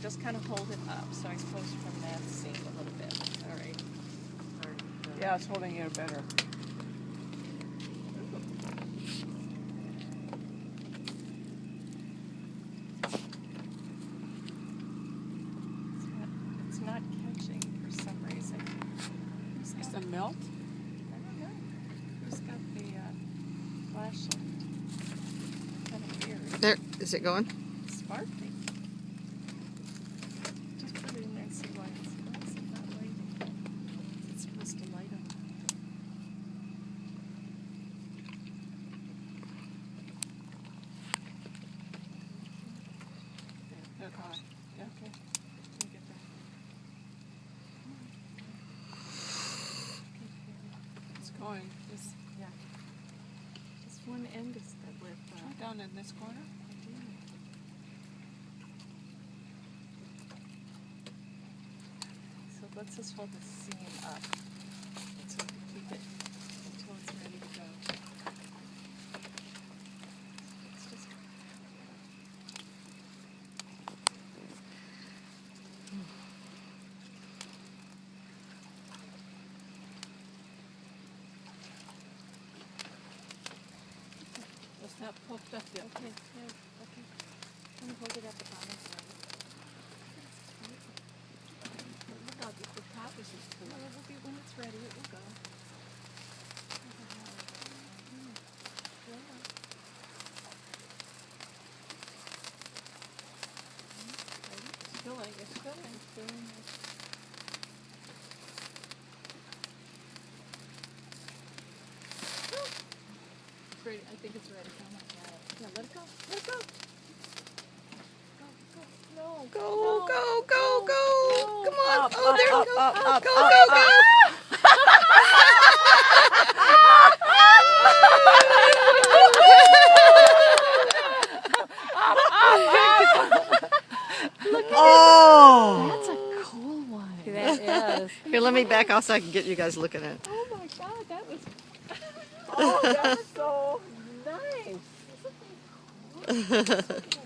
just kind of hold it up. So I suppose from that seam a little bit. All right. Yeah, it's holding here better. It's not catching for some reason. Is the melt? I don't know. Who's got the flashlight? Kind of weird. There, is it going? Sparkling. Just put it in there and see why it's not lighting. It's supposed to light on. They're going. Yeah. Okay. Let me get that. It's going. This Yeah. This one end is with down in this corner. So let's just hold the seam up so we can keep it until it's ready to go. It's just It's not puffed up yet. okay. Yeah, okay. I'm gonna hold it at the bottom. Look how the top is just full. Well, it will be when it's ready. It will go. It's filling. It's filling. It's ready. I think it's ready. Oh my God. Yeah, let it go. Let it go. Go, go. No. Go, no, go, go, go! no. Come on! Up, Oh, there up, it goes! up, up, Go, up, go, up. go! Oh! That's a cool one. That is. Here, let me back off so I can get you guys looking at it. Oh my God, that was. Oh, that's so nice. Isn't that cool?